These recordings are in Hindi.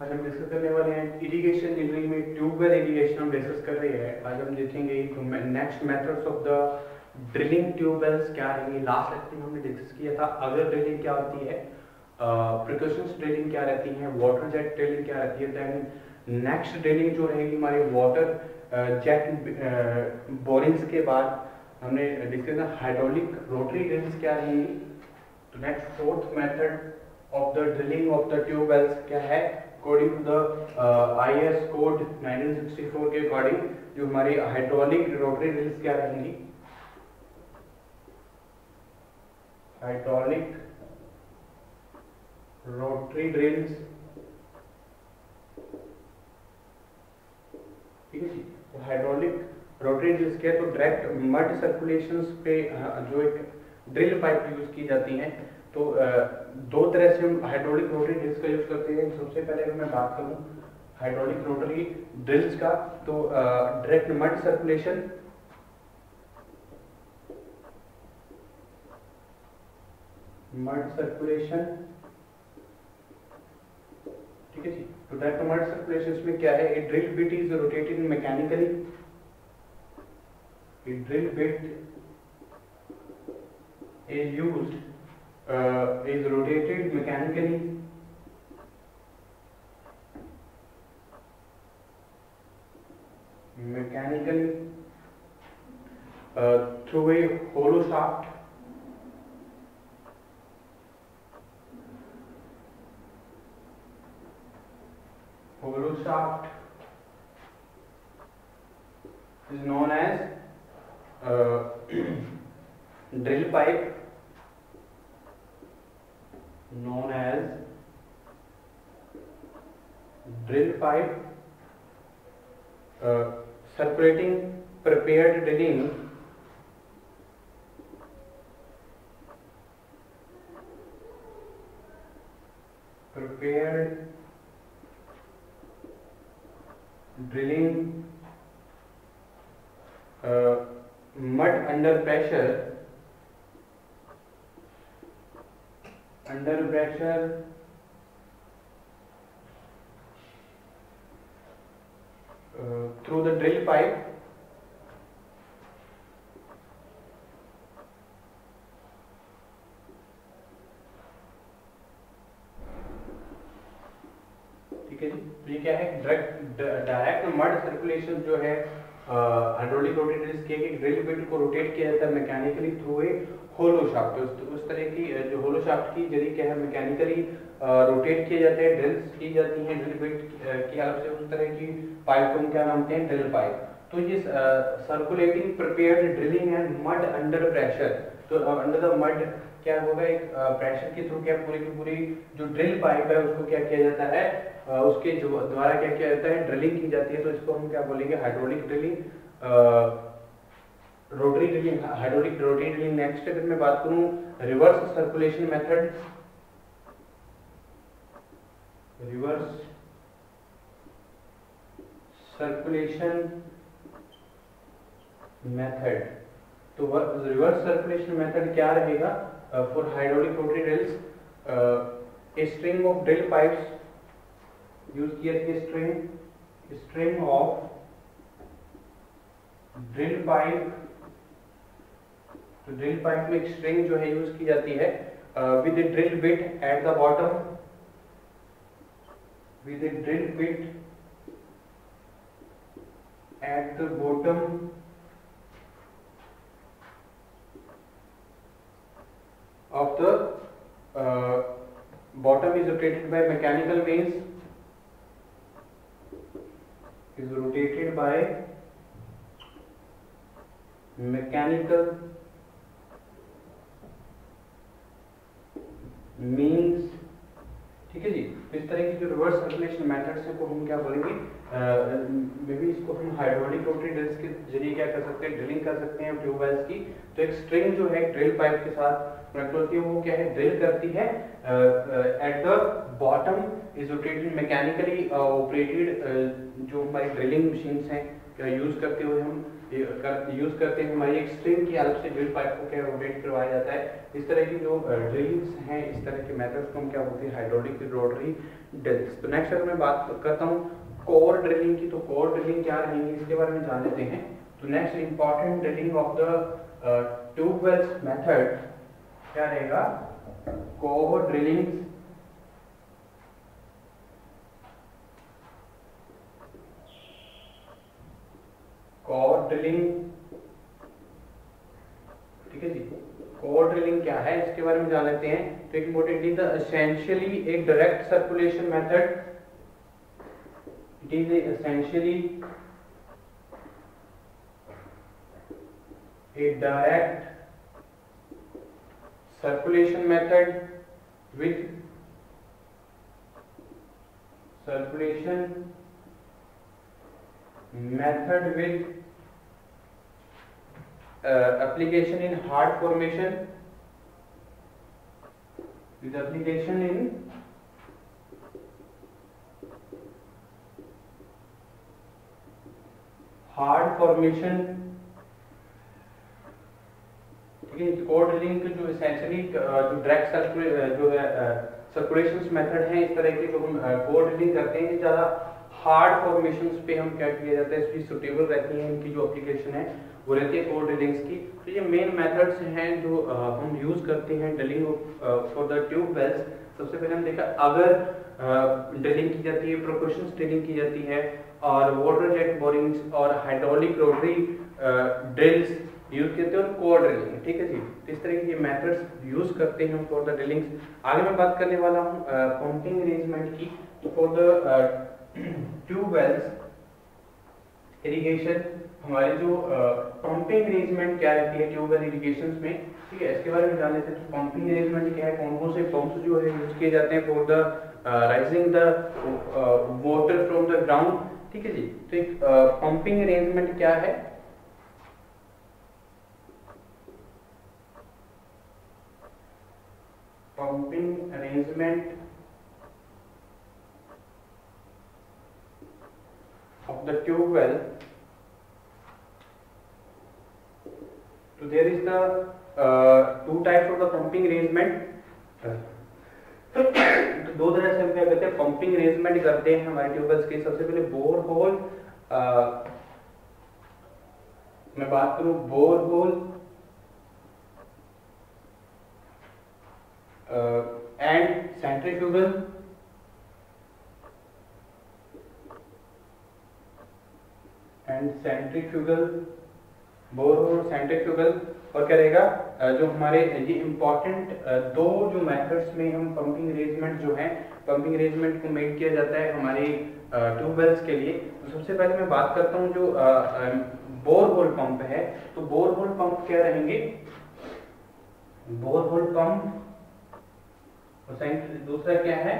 आज हम डिस्कस करने वाले हैं इरिगेशन इंजीनियरिंग में ट्यूबवेल इरिगेशन हम डिस्कस कर रहे हैं। आज हम देखेंगे next methods of the drilling tube wells क्या रहेंगे। लास्ट लेक्चर में हमने डिस्कस किया था अगर ड्रिलिंग क्या होती है, प्रिकॉशंस ड्रिलिंग क्या रहती है, वाटर जेट ड्रिलिंग क्या रहती है। दैन नेक्स्ट ड्रिलिंग जो रहेगी हमारी वाटर जेट बोरिंग्स के बाद हमने डिस्कस किया हाइड्रोलिक रोटरी ड्रिल्स क्या रहेंगी। तो next fourth method of the drilling of the tubewells क्या है, according to the IS code 1964 के अकॉर्डिंग जो हमारी हाइड्रोलिक रोटरी ड्रिल्स क्या रहेंगी, हाइड्रोलिक रोटरी ड्रिल्स, ठीक है जी। तो हाइड्रोलिक रोटरी ड्रिल्स क्या है, तो डायरेक्ट मड सर्कुलेशंस पे जो एक ड्रिल पाइप यूज की जाती हैं। तो दो तरह से हम हाइड्रोलिक रोटरी ड्रिल्स का यूज करते हैं। सबसे पहले अगर मैं बात करूं हाइड्रोलिक रोटरी ड्रिल्स का, तो डायरेक्ट मड सर्कुलेशन, ठीक है जी। तो डायरेक्ट मड सर्कुलेशन में क्या है, a drill bit is rotated mechanically, a drill bit is used is rotated mechanically through a hollow shaft, is known as drill pipe, known as drill pipe, circulating prepared drilling, mud under pressure, through the drill pipe, ठीक है जी। तो ये क्या है, डायरेक्ट मड सर्कुलेशन जो है हाइड्रोलिक रोटरी ड्रिल्स के ड्रिल बिट को रोटेट किया जाता है mechanically through a hollow shaft. तो उस तरह की जो होलो शाफ्ट की जरिए क्या है मैकेनिकली रोटेट किए जाते हैं, ड्रिल्स की जाती हैं ड्रिल बिट की हेल्प से। उस तरह की पाइप को क्या मानते हैं, ड्रिल पाइप। तो ये circulating prepared drilling and mud under pressure, तो अंडर द मड क्या होगा, एक प्रेशर के थ्रू क्या पूरी की पूरी जो ड्रिल पाइप है उसको क्या किया जाता है, उसके जो द्वारा क्या किया जाता है, ड्रिलिंग की जाती है। तो इसको हम क्या बोलेंगे, hydraulic drilling, rotary drilling, hydraulic rotary drilling. Next अगर मैं बात करूं reverse circulation method, reverse circulation method. तो रिवर्स सर्कुलेशन मेथड क्या रहेगा, for hydraulic rotary drills a string of drill pipes use किया जाती है, स्ट्रिंग ऑफ ड्रिल पाइप। तो ड्रिल पाइप में एक स्ट्रिंग जो है यूज की जाती है with A drill bit at the bottom, with A drill bit at the bottom of the bottom is rotated by mechanical means, is rotated by mechanical means, ठीक है जी। इस तरह की जो रिवर्स सर्कुलेशन मेथड्स है को हम क्या बोलेंगे, मे बी इसको हम हाइड्रोलिक रोटरी ड्रिल्स के जरिए क्या कर सकते हैं, ड्रिलिंग कर सकते हैं ट्यूबवेल्स की। तो एक स्ट्रिंग जो है ड्रिल पाइप के साथ कनेक्ट होती है, वो क्या है, ड्रिल करती है at the bottom, is rotated mechanically operated, जो हमारी ड्रिलिंग मशीन्स हैं यूज करते हुए हम यूज करते हैं, हमारी एक स्ट्रिंग की हेल्प से ड्रिल पाइप को क्या रोटेट करवाया जाता है। इस तरह की जो ड्रिल्स हैं, इस तरह के मेथड्स को हम क्या बोलते हैं, हाइड्रोलिक रोटरी ड्रिल्स। तो नेक्स्ट अगर मैं बात करता हूँ कोर ड्रिलिंग की, तो कोर ड्रिलिंग क्या रहेंगी इसके बारे में जान लेते हैं। तो next important drilling of the tube wells method क्या रहेगा, कोर ड्रिलिंग। कोर ड्रिलिंग, ठीक है जी। कोर ड्रिलिंग क्या है इसके बारे में जान लेते हैं। तो एक इम्पोर्टेंटली द एसेंशियली एक direct circulation method, it is essentially a direct circulation method with application in hard formation, with application in hard formation, ठीक है। कोर ड्रिलिंग के जो एसेंशियली जो डायरेक्ट जो है सर्कुलेशन मेथड है, इस तरह के जो हम कोर ड्रिलिंग करते हैं, ज़्यादा हार्ड फॉर्मेशंस पे हम क्या किया जाता है, इसकी सुटेबल रहती है, इनकी जो एप्लीकेशन है वो रहती है कोर ड्रिलिंग्स की। तो ये मेन मेथड्स हैं जो हम यूज़ करते हैं drilling for the tube wells. सबसे पहले हम देखा अगर ड्रिलिंग की जाती है, प्रोपोर्शंस ड्रिलिंग की जाती है, और वाटर जेट बोरिंग्स और हाइड्रोलिक रोटरी ड्रिल्स यूज करते हैं, और कोर ड्रिलिंग, ठीक है जी। तो इस तरह के मेथड्स यूज करते हैं फॉर द ड्रिलिंग्स। आगे मैं बात करने वाला हूँ पंपिंग अरेंजमेंट की। तो for the tube wells irrigation, हमारे जो पंपिंग अरेंजमेंट क्या रहती है ट्यूबवेल इरिगेशन में, ठीक है, इसके बारे में जान लेते हैं। तो पंपिंग अरेंजमेंट क्या है, कौन कौन से पंप्स जो है यूज किए जाते हैं for the rising the water from the ground, ठीक है जी। तो एक पंपिंग अरेंजमेंट क्या है, pumping arrangement of the tube well. So there is the two types of the pumping arrangement. तो दो तरह से हम क्या करते हैं पंपिंग अरेंजमेंट करते हैं हमारे ट्यूबवेल्स के। सबसे पहले बोर होल, मैं बात करूं bore hole and centrifugal, bore hole centrifugal. और क्या रहेगा जो हमारे ये इंपॉर्टेंट दो जो मेथड्स में हम पंपिंग अरेंजमेंट जो है, पंपिंग अरेंजमेंट को मेक किया जाता है हमारे ट्यूबवेल्स के लिए। तो सबसे पहले मैं बात करता हूँ जो बोर होल पंप है। तो बोर होल पंप क्या रहेंगे, बोर होल पंप, दूसरा क्या है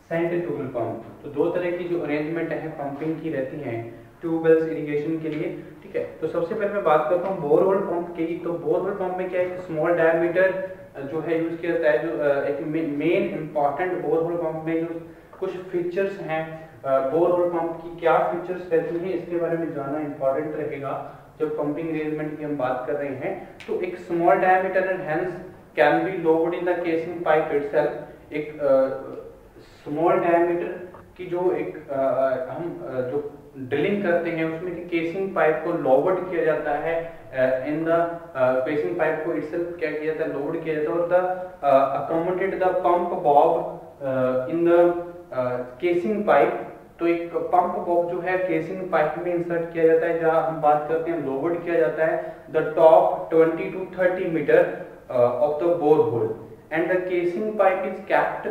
सेंट्रीफ्यूगल पंप। तो दो तरह की जो अरेंजमेंट है पंपिंग की रहती हैं ट्यूबवेल्स इरिगेशन के लिए, ठीक है। तो सबसे पहले मैं बात करता हूँ बोर होल पंप की। तो बोर होल पंप में क्या है, स्मॉल डायमीटर जो है यूज किया जाता है। जो एक main important bore hole pump में जो कुछ फीचर्स हैं, बोर होल पंप की क्या फीचर्स रहती हैं इसके बारे में जानना इंपॉर्टेंट रहेगा जब पंपिंग अरेंजमेंट की हम बात कर रहे हैं। तो एक small diameter and hence can be load in the casing pipe itself. एक स्मॉल डायमीटर की जो एक हम जो ड्रिलिंग करते हैं उसमें केसिंग पाइप को लोवर्ड किया जाता है, इन द केसिंग पाइप को इटसेल्फ क्या किया जाता है, लोड किया जाता है, और the accommodate the pump Bob in the casing pipe. तो एक पंप बॉब जो है केसिंग पाइप में इंसर्ट किया जाता है, जहां हम बात करते हैं लोवर्ड किया जाता है the top 20 to 30 meter of the bore hole, and the casing pipe is kept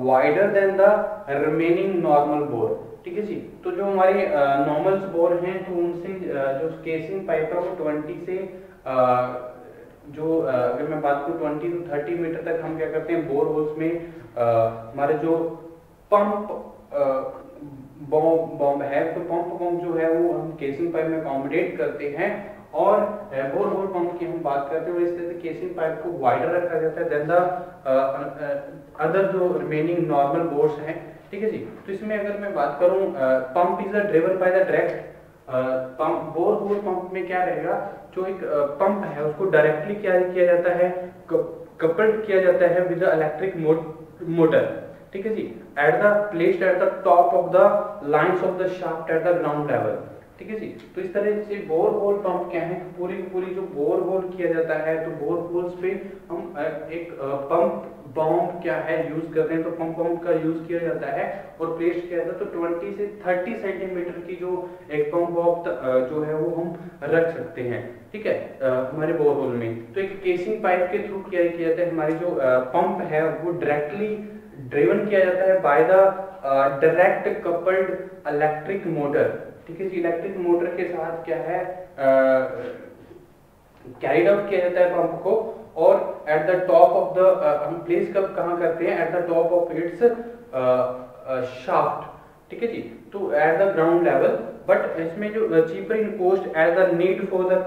wider than the remaining normal bore, ठीक है जी। तो जो हमारे नॉर्मल बोर हैं तो उनसे जो केसिंग पाइप है वो 20 से जो अगर मैं बात करूँ 20 to 30 मीटर तक हम क्या करते हैं बोर होल्स में हमारे जो पंप बॉम्ब है, तो पंप बॉम्ब जो है वो हम केसिंग पाइप में अकोमोडेट करते हैं। और बोर होल पंप की हम बात करते हैं, इस तरह से केसिंग पाइप को वाइडर रखा जाता है देन द अदर जो रिमेनिंग नॉर्मल बोर्स हैं, ठीक है जी। तो इसमें अगर मैं बात करूं, pump is driven by the direct pump, borehole pump में क्या रहेगा, जो एक पंप है उसको डायरेक्टली क्या किया जाता है, कपल्ड किया जाता है विद इलेक्ट्रिक मोटर, ठीक है जी, at the placed at the top of the lines of the shaft at the ground level, ठीक है जी। तो इस तरह से बोरहोल पंप क्या है, पूरी की पूरी जो बोरहोल किया जाता है, तो बोरहोल्स पे हम एक पंप बॉम्ब क्या है यूज करते हैं, तो पंप बॉम्ब का यूज किया जाता है और प्लेस किया जाता है, तो 20 से 30 सेंटीमीटर की जो एक पंप बॉम्ब जो है वो हम रख सकते हैं, ठीक है, हमारे बोरहोल में। तो एक केसिंग पाइप के थ्रू क्या किया जाता है, हमारी जो पंप है वो डायरेक्टली ड्रिवन किया जाता है by the direct coupled electric motor, ठीक है जी। इलेक्ट्रिक मोटर के साथ क्या है कैरिड आउट किया जाता है पंप को, और at the top of the हम प्लेस कब कहां करते हैं, at the top of its shaft, ठीक है जी, तो at the ground level. But इसमें जो cheaper in cost as the need for the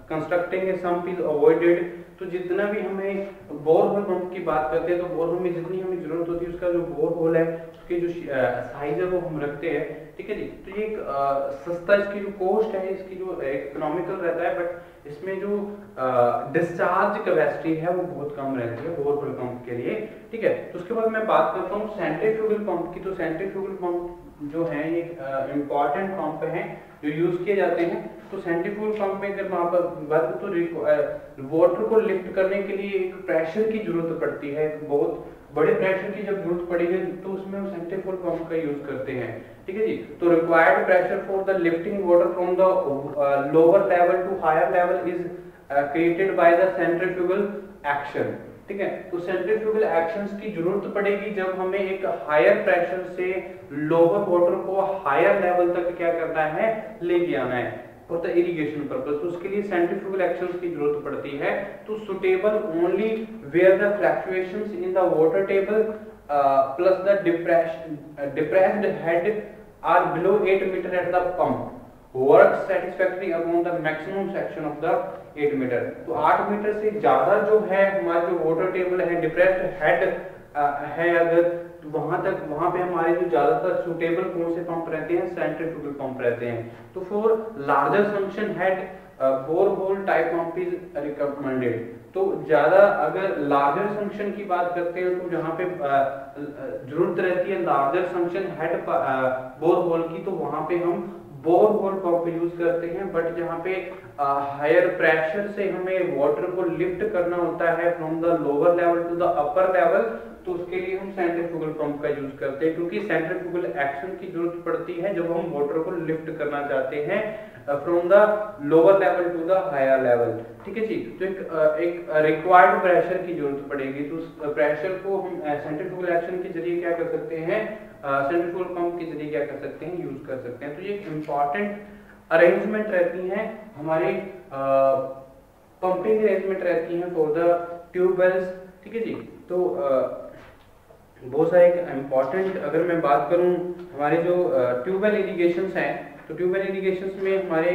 constructing sump is avoided, तो जितना भी हमें बोरहोल पंप की बात करते हैं, तो बोरहोल में जितनी हमें जरूरत होती है उसका जो बोरहोल है उसके जो साइज है वो हम रखते हैं, ठीक है जी। तो ये एक सस्ता, इसकी जो कॉस्ट है इसकी जो इकोनॉमिकल रहता है, बट इसमें जो डिस्चार्ज कैपेसिटी है वो बहुत कम रहती है बोरहोल पंप के लिए, ठीक है। तो उसके बाद मैं बात करता हूँ सेंट्रीफ्यूगल पंप की। तो सेंट्रीफ्यूगल पंप जो है ये इम्पॉर्टेंट पंप है जो यूज किए जाते हैं। तो सेंट्रीफ्यूगल पंप में अगर वहां पर बात करूं तो वाटर को लिफ्ट करने के लिए एक प्रेशर की जरूरत पड़ती है, एक बहुत बड़े प्रेशर की जब जरूरत पड़ेगी तो उसमें हम सेंट्रीफ्यूगल पंप का यूज करते हैं, ठीक है जी। तो required pressure for the lifting water from the lower level to higher level is created by the centrifugal action, ठीक है। तो सेंट्रीफ्यूगल एक्शंस की जरूरत पड़ेगी जब हमें एक हायर प्रेशर से लोअर वाटर को हायर लेवल तक क्या करना है, लेके आना है फॉर द इरिगेशन पर्पस। तो उसके लिए सेंट्रीफ्यूगल एक्शंस की जरूरत पड़ती है। तो suitable only where the fluctuations in the water table plus the depressed head are below 8 meter at the pump work satisfactory upon the maximum section of the 8 meter. तो 8 मीटर से ज्यादा जो है हमारा जो वाटर टेबल है, डिप्रेस्ड हेड है अगर, तो वहां पे हमारे जो ज्यादातर सुटेबल कौन से पंप रहते हैं, सेंट्रीफ्यूगल पंप रहते हैं। तो for larger function head borehole type pump is recommended. तो ज्यादा अगर लार्जर फंक्शन की बात करते हैं तो जहां पे जरूरत रहती है लार्जर फंक्शन हेड बोरहोल की, तो वहां पे हम बोरहोल पंप यूज करते हैं। बट जहाँ पे हायर प्रेशर से हमें वाटर को लिफ्ट करना होता है from the lower level to the upper level, तो उसके लिए हम सेंट्रीफ्यूगल पंप का यूज करते हैं, क्योंकि सेंट्रीफ्यूगल एक्शन की जरूरत पड़ती है जब हम वाटर को लिफ्ट करना चाहते हैं from the lower level to the higher level, ठीक है जी। तो एक रिक्वायर्ड प्रेशर की जरूरत पड़ेगी, तो उस प्रेशर को हम सेंट्रीफ्यूगल एक्शन के जरिए क्या कर सकते हैं, सेंट्रीफ्यूगल पंप के जरिए क्या कर सकते हैं, यूज कर सकते हैं। तो ये इंपॉर्टेंट अरेंजमेंट रहती हैं हमारी, पंपिंग अरेंजमेंट रहती हैं फॉर द ट्यूबवेल्स, ठीक है जी। तो बहुत सारे इंपॉर्टेंट, अगर मैं बात करूं हमारे जो ट्यूबवेल इरिगेशंस हैं, तो ट्यूबवेल इरिगेशंस में हमारे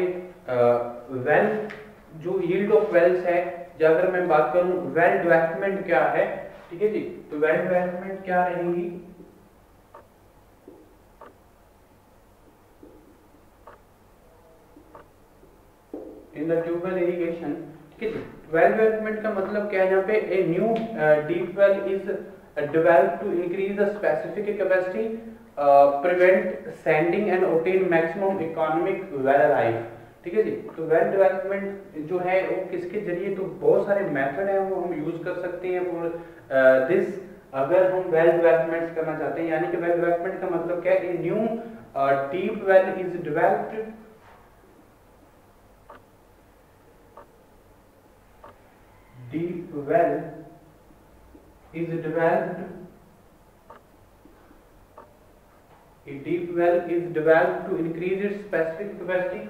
वेल जो यील्ड ऑफ वेल्स है, या अगर मैं बात करूं वेल डेवलपमेंट क्या है, ठीक है जी। तो वेल डेवलपमेंट क्या रहेंगी, इन द ट्यूबवेल इरिगेशन, ठीक है जी। वेल डेवलपमेंट का मतलब क्या है, यहाँ पे a new deep well is developed to increase the specific capacity, prevent sanding and obtain maximum economic well life, ठीक है जी। तो वेल डेवलपमेंट जो है वो किसके जरिए, तो बहुत सारे मेथड हैं वो हम यूज कर सकते हैं फॉर दिस, अगर हम वेल डेवलपमेंट करना चाहते हैं। यानी कि वेल डेवलपमेंट का मतलब क्या है, ए new deep well is developed, deep well is developed, a deep well is developed to increase its specific capacity,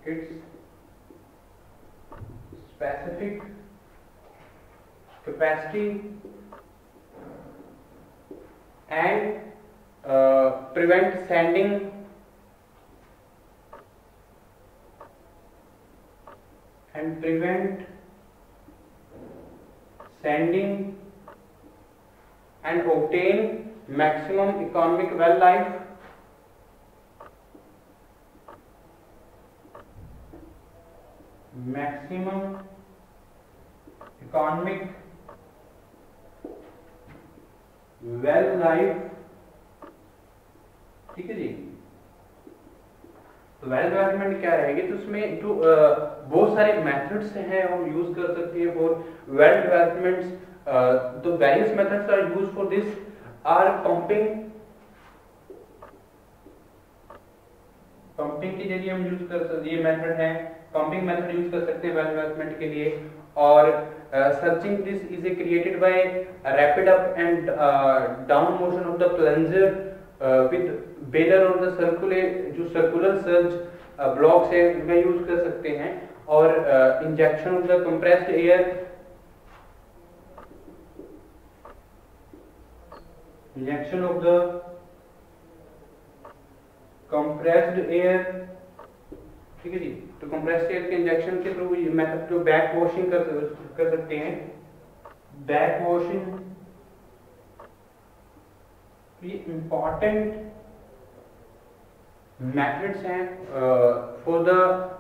its specific capacity and prevent sanding and prevent sanding and obtain maximum economic well life ठीक है जी। तो वेल डेवलपमेंट क्या रहेगी, तो उसमें जो बहुत सारे मेथड्स हैं हम यूज कर सकते हैं फॉर वेल डेवलपमेंट्स। तो various methods are use for this are pumping के जरिए हम यूज कर सकते, ये मेथड है पंपिंग मेथड यूज कर सकते हैं वेल डेवलपमेंट के लिए। और searching this is a created by rapid up and down motion of the plunger with baler और द सर्कुलर सर्ज ब्लॉक्स है उनका यूज कर सकते हैं। और injection of the compressed air, injection of the compressed air, ठीक है जी। तो कंप्रेस्ड एयर के इंजेक्शन के थ्रू ये मेथड जो बैक वॉशिंग कर सकते हैं, बैक वॉशिंग ये इंपॉर्टेंट मेथड्स हैं फॉर द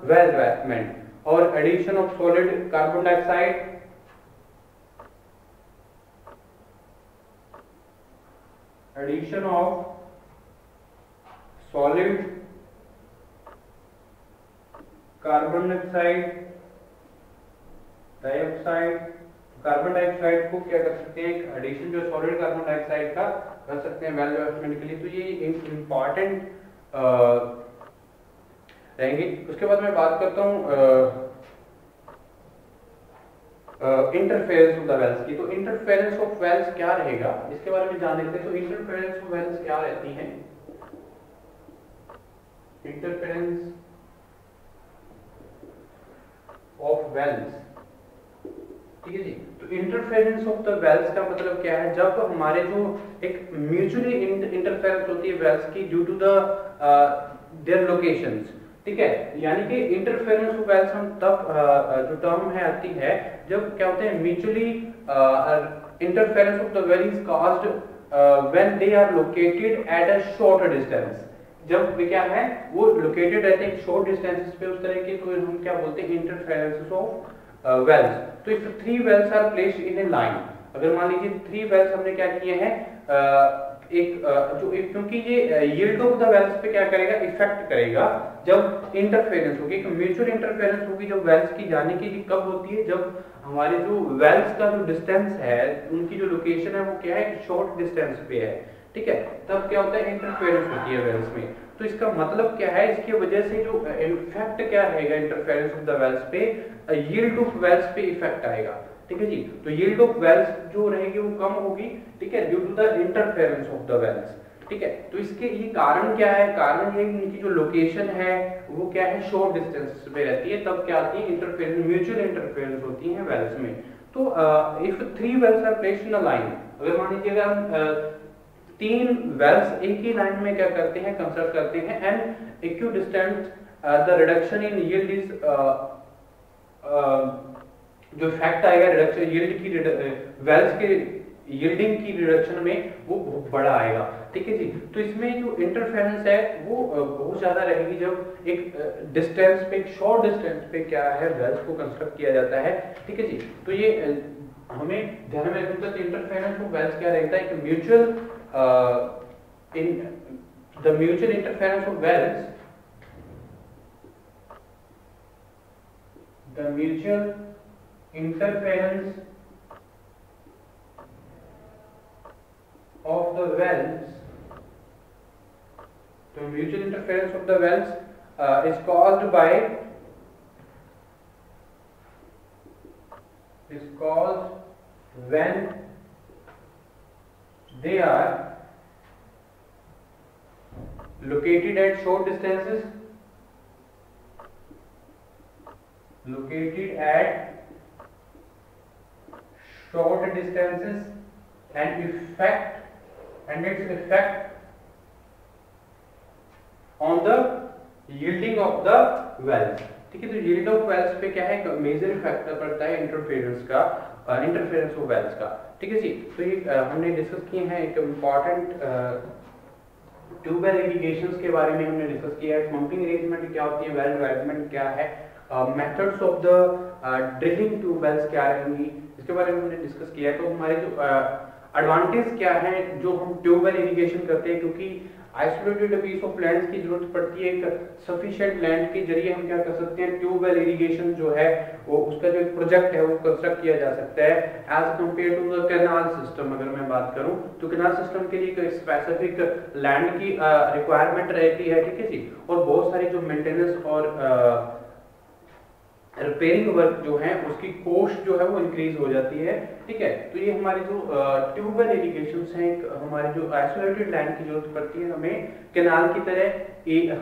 वेल डेवलपमेंट। और addition of solid carbon dioxide, addition of solid carbon dioxide को क्या कर सकते हैं, एक एडिशन जो सॉलिड कार्बन डाइऑक्साइड का कर सकते हैं वेल डेवलपमेंट के लिए। तो ये इंपॉर्टेंट रहेंगे। उसके बाद मैं बात करता हूँ इंटरफेरेंस ऑफ द वेल्स की। तो इंटरफेरेंस ऑफ वेल्स क्या रहेगा इसके बारे में जान लेते हैं। तो इंटरफेरेंस ऑफ वेल्स क्या रहती हैं, इंटरफेरेंस ऑफ वेल्स, ठीक है जी। तो इंटरफेरेंस ऑफ द वेल्स का मतलब क्या है, जब हमारे जो एक म्यूचुअली इंटरफेरेंस होती है वेल्स की due to the their locations, ठीक है। यानी कि इंटरफेरेंस ऑफ वेल्स हम तब जो टर्म है आती है जब क्या होते हैं mutually interference of the well is caused when they are located at a short distance. जब वे क्या है वो लोकेटेड रहते हैं शॉर्ट डिस्टेंसेस पे उस तरह के, तो हम क्या बोलते हैं इंटरफेरेंसेस ऑफ वेल्स। तो if 3 wells are placed in a line, अगर मान लीजिए 3 वेल्स हमने क्या किए हैं, क्योंकि ये यील्ड ऑफ द वेल्स पे क्या करेगा, इफेक्ट करेगा जब इंटरफेरेंस होगी, एक म्यूचुअल इंटरफेरेंस होगी जब वेल्स की जाने की। कब होती है, जब हमारे जो वेल्स का जो डिस्टेंस है उनकी जो लोकेशन है वो क्या है शॉर्ट डिस्टेंस पे है, ठीक है। तब क्या होता है इंटरफेरेंस होती है वेल्स में। तो इसका मतलब क्या है, इसकी वजह से जो इफेक्ट क्या रहेगा इंटरफेरेंस ऑफ द वेल्स पे, यील्ड ऑफ वेल्स पे इफेक्ट आएगा, ठीक है जी। तो यील्ड ऑफ वेल्स जो रहेगी वो कम होगी, ठीक है, due to the interference of the wells, ठीक है। तो इसके ये कारण क्या है, कारण ये उनकी जो लोकेशन है वो क्या है शॉर्ट डिस्टेंस पे रहती है, तब क्या आती है इंटरफेरेंस, म्यूचुअल इंटरफेरेंस होती है वेल्स में। तो if 3 wells are placed in a line, अगर मान लीजिए अगर हम 3 वेल्स एक ही लाइन में क्या करते हैं कंस्ट्रक्ट करते हैं, and equidistant the reduction in yield is जो इफेक्ट आएगा रिडक्शन यील्ड की, वेल्स के यील्डिंग की रिडक्शन में वो बहुत बड़ा आएगा, ठीक है जी। तो इसमें जो इंटरफेरेंस है वो बहुत ज्यादा रहेगी जब एक डिस्टेंस पे, एक शॉर्ट डिस्टेंस पे क्या है वेल्स को कंस्ट्रक्ट किया जाता है, ठीक है जी। तो ये हमें ध्यान में रखना चाहिए इंटरफेरेंस ऑफ वेल्स क्या रहता है, कि mutual the mutual interference of wells, the mutual interference of the wells, the mutual interference of the wells is caused when they are located at short distances, and its effect on the yielding of the wells, ठीक है। तो yielding of wells पे क्या है मेजर फैक्टर पड़ता है इंटरफेरेंस ऑफ वेल्स का, ठीक है जी। तो ये हमने डिस्कस किए हैं एक इम्पॉर्टेंट ट्यूबवेल इरिगेशंस के बारे में हमने डिस्कस किया है। पंपिंग अरेंजमेंट क्या होती है, वेल डेवलपमेंट क्या है, methods of the drilling tube wells क्या रहेंगी, इसके बारे में हमने डिस्कस किया है। तो हमारे जो एडवांटेज क्या है जो हम ट्यूबवेल इरिगेशन करते हैं, क्योंकि आइसोलेटेड पीस ऑफ लैंड की जरूरत पड़ती है, एक सफिशिएंट लैंड के जरिए हम क्या कर सकते हैं, ट्यूबवेल इरिगेशन जो है वो उसका जो एक प्रोजेक्ट है वो कंस्ट्रक्ट किया जा सकता है as compare to the canal system. अगर मैं बात करूं तो कैनाल सिस्टम के लिए एक स्पेसिफिक लैंड की रिक्वायरमेंट रहती है, ठीक है जी, और बहुत सारी जो मेंटेनेंस और रिपेयरिंग वर्क जो है उसकी कॉस्ट जो है वो इंक्रीज हो जाती है, ठीक है। तो ये हमारे जो ट्यूबवेल इरिगेशंस हैं, हमारे जो आइसोलेटेड लैंड की जरूरत पड़ती है हमें कैनाल की तरह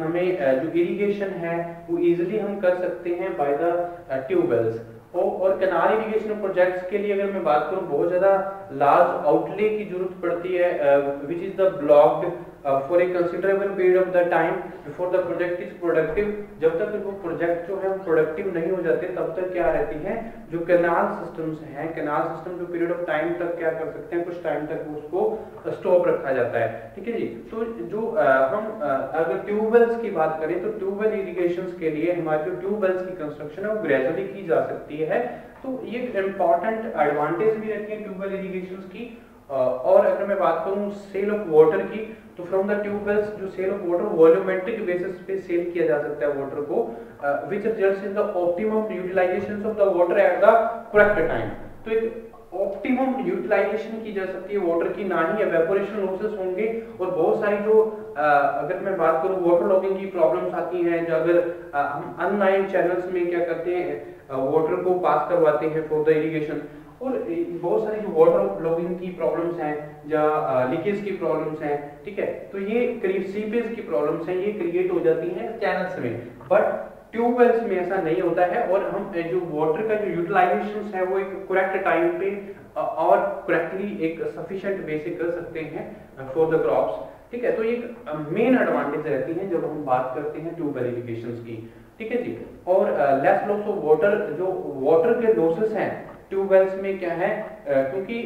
हमें जो इरिगेशन है वो इजीली हम कर सकते हैं बाय द ट्यूबवेल्स। और कैनाल इरिगेशन प्रोजेक्ट्स के लिए अगर मैं बात करूं बहुत ज्यादा लार्ज आउटले की जरूरत पड़ती है which is the blocked for a considerable period of the time before the project is productive. जब तक वो प्रोजेक्ट जो है प्रोडक्टिव नहीं हो जाते तब तक क्या रहती हैं जो कैनाल सिस्टम्स हैं, कैनाल सिस्टम जो पीरियड ऑफ टाइम तक क्या कर सकते हैं, कुछ टाइम तक उसको स्टॉप रखा जाता है, ठीक है जी। तो जो हम अगर ट्यूबवेल्स की बात करें तो ट्यूबवेल इरिगेशंस के लिए हमारी जो ट्यूबवेल्स की कंस्ट्रक्शन है वो ग्रेजुअली की जा सकती है। तो ये इंपॉर्टेंट एडवांटेज भी रहती है ट्यूबवेल इरिगेशंस की। और अगर मैं बात करूं सेल ऑफ वाटर की, तो फ्रॉम द ट्यूबवेल्स जो sale of water volumetric basis पे सेल किया जा सकता है वाटर को, which results in the optimum utilization of the water at the correct time. तो एक ऑप्टिमम यूटिलाइजेशन की जा सकती है वाटर की, ना ही एवेपोरेशन लॉसेस होंगे। और बहुत सारी जो अगर मैं बात करूं वाटर लॉगिंग की प्रॉब्लम्स आती हैं, जो अगर हम अनलाइन चैनल्स में क्या करते हैं वाटर को पास करवाते हैं फॉर द इरिगेशन, और बहुत सारी जो वाटर लॉगिंग की प्रॉब्लम्स हैं या लीकेज की प्रॉब्लम्स हैं, ठीक है, तो ये करीब सीपेज की प्रॉब्लम्स हैं, ये क्रिएट हो जाती हैं चैनल्स में। बट ट्यूबवेल्स में ऐसा नहीं होता है, और हम जो वाटर का जो यूटिलाइजेशन है वो एक करेक्ट टाइम पे और करेक्टली एक सफिशिएंट वे से कर सकते हैं फॉर द क्रॉप्स, ठीक है। तो ये मेन एडवांटेज रहती हैं जब हम बात करते हैं ट्यूबवेल इरिगेशन की, ठीक है जी। और लेस लॉस ऑफ वाटर, जो वाटर के लॉसेस हैं ट्यूबवेल्स में क्या है, क्योंकि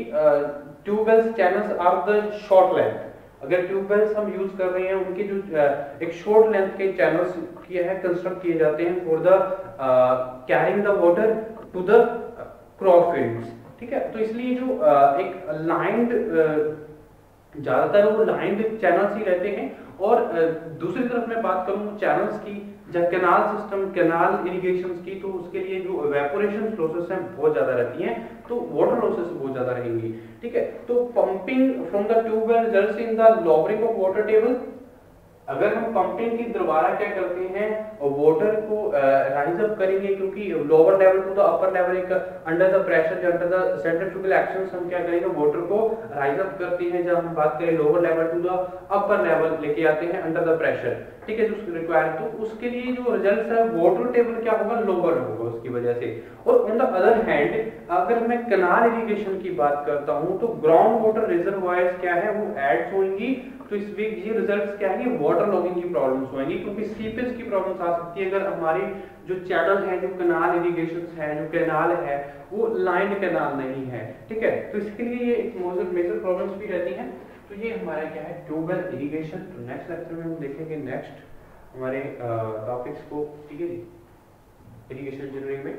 tubewells channels are the short length, अगर ट्यूबवेल्स हम यूज कर रहे हैं उनके जो एक शॉर्ट लेंथ के चैनल्स किए हैं कंस्ट्रक्ट किए जाते हैं for the carrying the water to the crop fields, ठीक है। तो इसलिए जो एक लाइंड ज्यादातर वो लाइंड चैनल्स ही रहते हैं। और दूसरी तरफ मैं बात करूं चैनल्स की, जब कैनाल सिस्टम कैनाल इरिगेशंस की, तो उसके लिए जो इवेपोरेशन लॉसेस हैं बहुत ज्यादा रहती हैं, तो वाटर लॉसेस बहुत ज्यादा रहेंगी, ठीक है। तो pumping from the tubewell results in the lowering of water table. अगर हम पंपिंग की दोबारा क्या करते हैं और वाटर को राइज अप करेंगे, क्योंकि lower level to the upper level एक under the pressure under the centrifugal actions हम क्या करेंगे वाटर को राइज अप करते हैं। जब हम बात करें lower level to the upper level लेके आते हैं अंडर द प्रेशर, ठीक है, जो रिक्वायर, तो उसके लिए जो रिजल्ट है वाटर टेबल क्या होगा, लोअर होगा उसकी वजह से। और ऑन द अदर हैंड अगर मैं कैनाल इरिगेशन की बात करता हूं तो ग्राउंड वाटर रिजर्वायर्स क्या है वो एड्स होंगी, तो इस वे ये रिजल्ट्स क्या है, वाटर लॉगिंग की प्रॉब्लम्स होंगी, क्योंकि सीपेज की प्रॉब्लम्स आ सकती है अगर हमारी जो चैनल है, जो कैनाल इरिगेशन है, जो कैनाल है वो लाइन कैनाल नहीं है, ठीक है। तो इसके लिए ये एक मेजर प्रॉब्लम्स भी रहती हैं। तो ये हमारा क्या है ट्यूबवेल इरिगेशन। तो नेक्स्ट लेक्चर में हम देखेंगे नेक्स्ट हमारे टॉपिक्स को, ठीक है जी, इरिगेशन इंजीनियरिंग में।